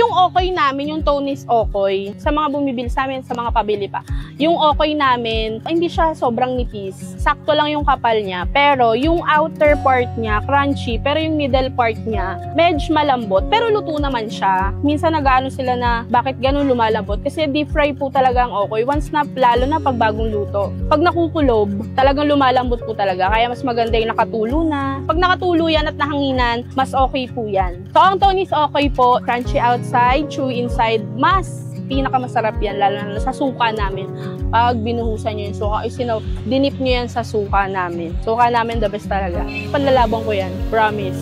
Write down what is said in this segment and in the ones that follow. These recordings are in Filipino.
yung okoy namin, yung Tony's okoy, sa mga bumibili sa amin, sa mga pabili pa, yung okoy namin, hindi siya sobrang nipis. Sakto lang yung kapal niya. Pero yung outer part niya, crunchy, pero yung middle part niya, medyo malambot. Pero luto naman siya. Minsan nag-aano sila na, bakit ganun lumalambot? Kasi deep fry po talaga ang okoy. Once na, lalo na pag bagong luto. Pag nakukulob, talagang lumalambot po talaga. Kaya mas maganda yung nakatulo na. Pag nakatulo yan at nahanginan, mas okay po yan. So, ang Tony's okoy po, crunchy outside, chewy inside, mas pinakamasarap yan, lalo na sa suka namin. Pag binuhusan nyo yung suka, dinip nyo yan sa suka namin. Suka namin the best talaga. Panlalabang ko yan, promise.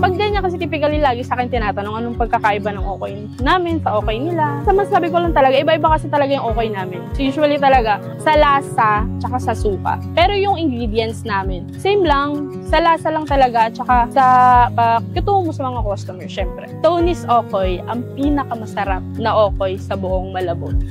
Pag ganyan kasi typically lagi sa akin tinatanong anong pagkakaiba ng okoy namin sa okoy nila. Sa masabi ko lang talaga, iba-iba kasi talaga yung okoy namin. So usually talaga sa lasa tsaka sa suka. Pero yung ingredients namin, same lang. Sa lasa lang talaga tsaka sa pagkutungo mo sa mga customer, syempre. Tony's okoy, ang pinakamasarap na okoy sa buong Malabon.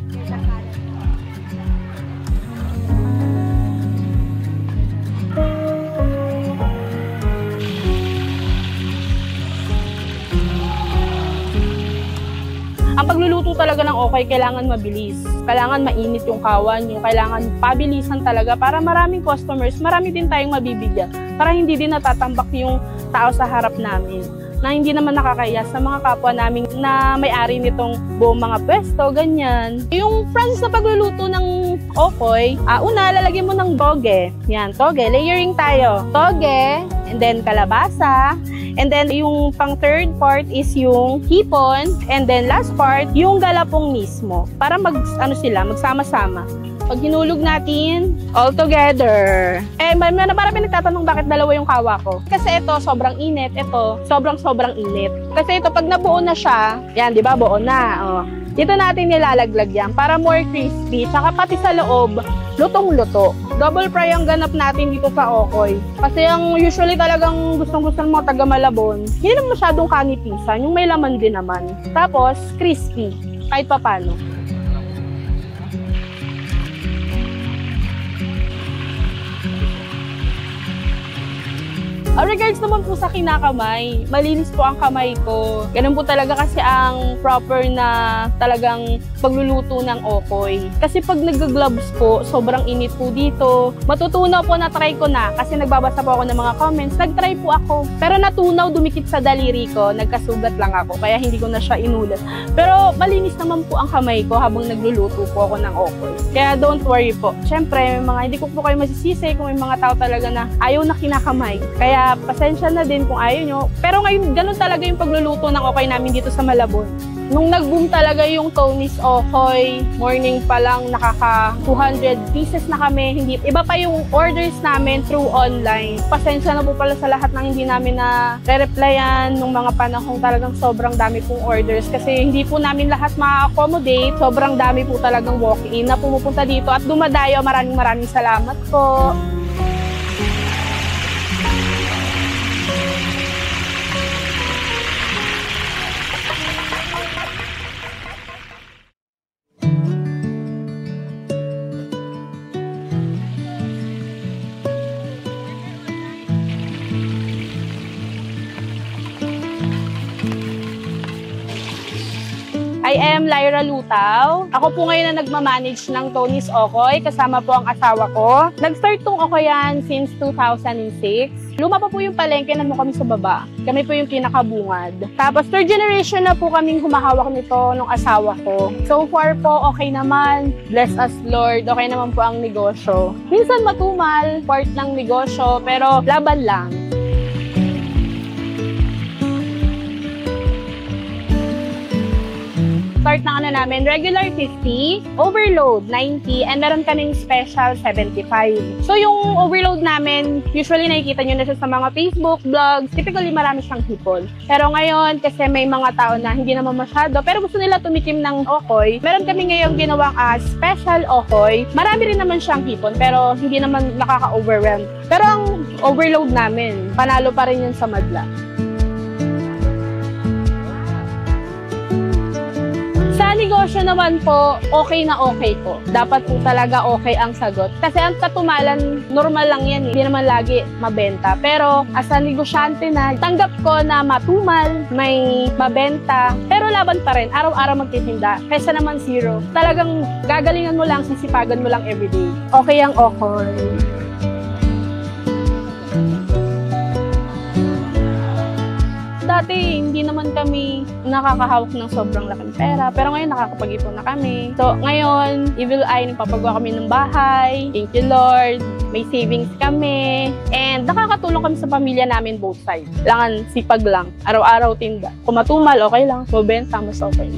Ang pagluluto talaga ng okoy, kailangan mabilis. Kailangan mainit yung kawan, yung kailangan pabilisan talaga para maraming customers, marami din tayong mabibigyan. Para hindi din natatambak yung tao sa harap namin. Na hindi naman nakakaya sa mga kapwa namin na may-ari nitong buong mga pwesto, ganyan. Yung process na pagluluto ng okoy, una, lalagyan mo ng toge. Yan, toge. Layering tayo. Toge, and then kalabasa, and then yung pang third part is yung hipon, and then last part, yung galapong mismo. Para magsama-sama. Pag hinulog natin, all together. Parang pinagtatanong bakit dalawa yung kawa ko. Kasi ito, sobrang init. Ito, sobrang init. Kasi ito, pag nabuo na siya, yan, di ba, buo na. Oh. Dito natin nilalaglag yan para more crispy. Tsaka pati sa loob, lutong-luto. Double fry ang ganap natin dito sa okoy. Kasi ang usually talagang gustong-gusto ng mga taga Malabon, hindi naman masyadong kanipisan. Yung may laman din naman. Tapos, crispy. Kahit papano. Regards naman po sa kinakamay, malinis po ang kamay ko. Ganun po talaga kasi ang proper na talagang pagluluto ng okoy. Kasi pag nag-gloves po, sobrang init po dito. Matutunaw po, na-try ko na kasi nagbabasa po ako ng mga comments. Nag-try po ako. Pero natunaw, dumikit sa daliri ko. Nagkasugat lang ako, kaya hindi ko na siya inulat. Pero malinis naman po ang kamay ko habang nagluluto po ako ng okoy. Kaya don't worry po. Siyempre, hindi ko po kayo masisisi kung may mga tao talaga na ayaw na kinakamay. Kaya pasensya na din kung ayaw nyo. Pero ngayon, ganun talaga yung pagluluto ng okoy namin dito sa Malabon. Nung nag-boom talaga yung Tony's okoy, morning pa lang nakaka 200 pieces na kami. Iba pa yung orders namin through online. Pasensya na po pala sa lahat ng hindi namin na re-replyan nung mga panahong talagang sobrang dami pong orders. Kasi hindi po namin lahat ma-accommodate. Sobrang dami po talagang walk-in na pumupunta dito at dumadayo. Maraming salamat po. I am Lyra Lutaw. Ako po ngayon na nagmamanage ng Tony's Okoy, kasama po ang asawa ko. Nag-start tong Okoyan since 2006. Luma pa po yung palengke na mo kami sa baba. Kami po yung pinakabungad. Tapos third generation na po kaming humahawak nito ng asawa ko. So far po, okay naman. Bless us Lord. Okay naman po ang negosyo. Minsan matumal, part ng negosyo, pero laban lang. Start na namin, regular 50, overload 90, and meron kaming special 75. So yung overload namin, usually nakikita nyo na siya sa mga Facebook, vlogs, typically marami siyang hipon. Pero ngayon, kasi may mga tao na hindi naman masyado, pero gusto nila tumikim ng okoy, meron kami ngayong ginawang special okoy. Marami rin naman siyang hipon, pero hindi naman nakaka-overwhelm. Pero ang overload namin, panalo pa rin yun sa madla. Sa negosyo naman po, okay na okay po. Dapat po talaga okay ang sagot. Kasi ang katumalan, normal lang yan. Hindi naman lagi mabenta. Pero as a negosyante na, tanggap ko na matumal, may mabenta. Pero laban pa rin, araw-araw magtitinda. Kaysa naman zero. Talagang gagalingan mo lang, sisipagan mo lang everyday. Okay ang okay. Dati, hindi naman kami nakakahawak ng sobrang laking pera. Pero ngayon, nakakapag-ipon na kami. So, ngayon, Evil Eye, nagpapagawa kami ng bahay. Thank you, Lord. May savings kami. And nakakatulong kami sa pamilya namin both sides. Kailangan sipag lang. Araw-araw tinda. Kung matumal, okay lang. Mabenta, mas okay.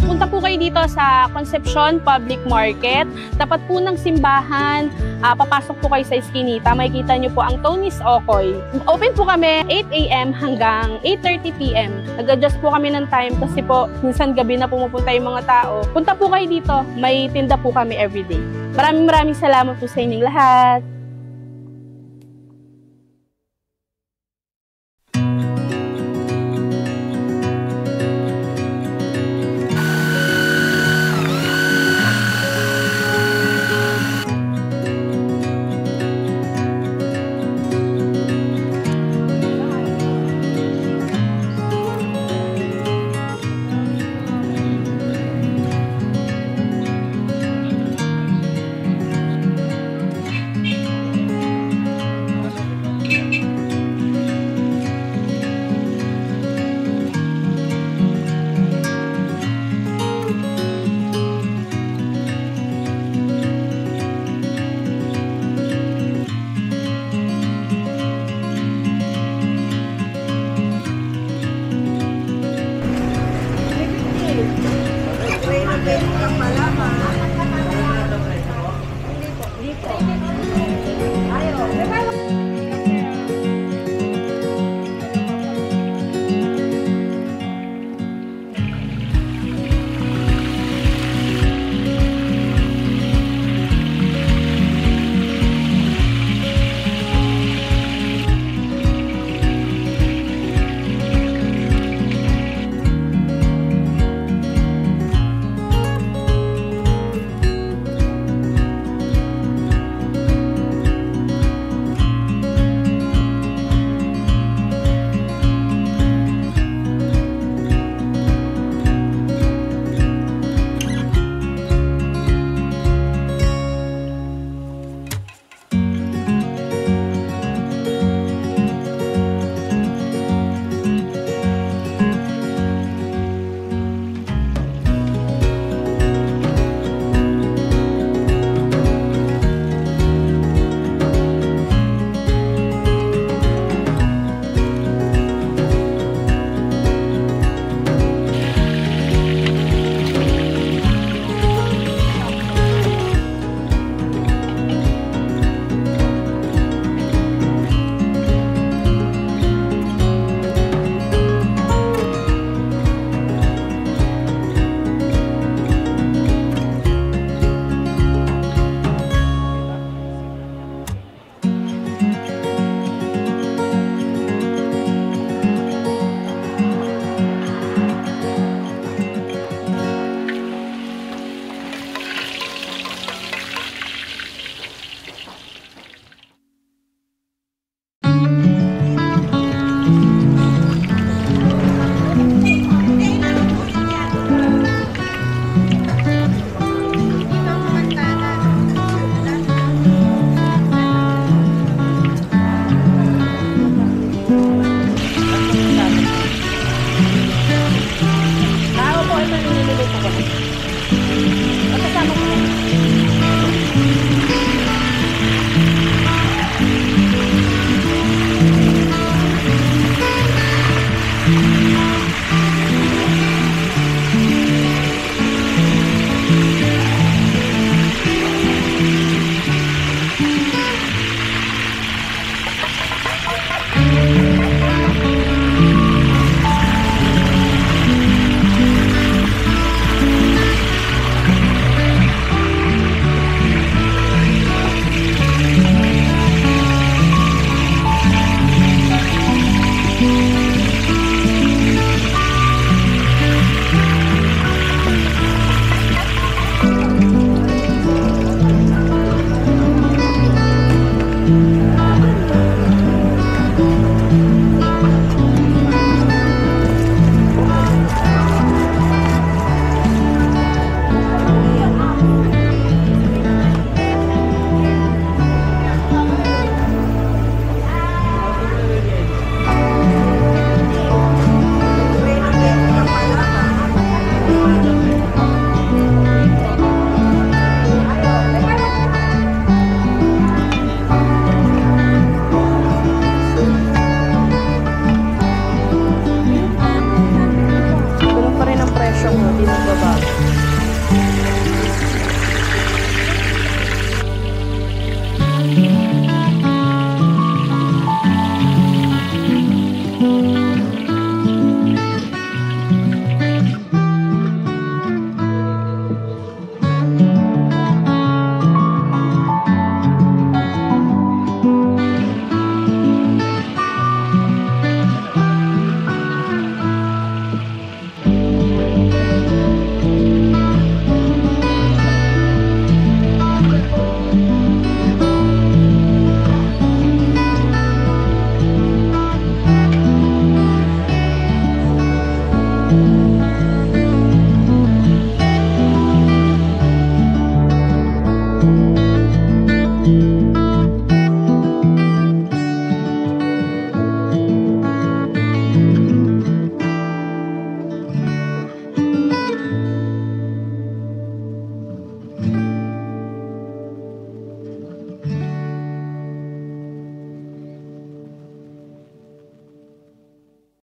Punta po kayo dito sa Concepcion Public Market. Tapat po ng simbahan, papasok po kayo sa Eskinita. Makikita nyo po ang Tony's Okoy. Open po kami 8 a.m. hanggang 8:30 p.m. Nag-adjust po kami ng time kasi po minsan gabi na pumupunta yung mga tao. Punta po kayo dito. May tinda po kami everyday. Maraming salamat po sa inyong lahat.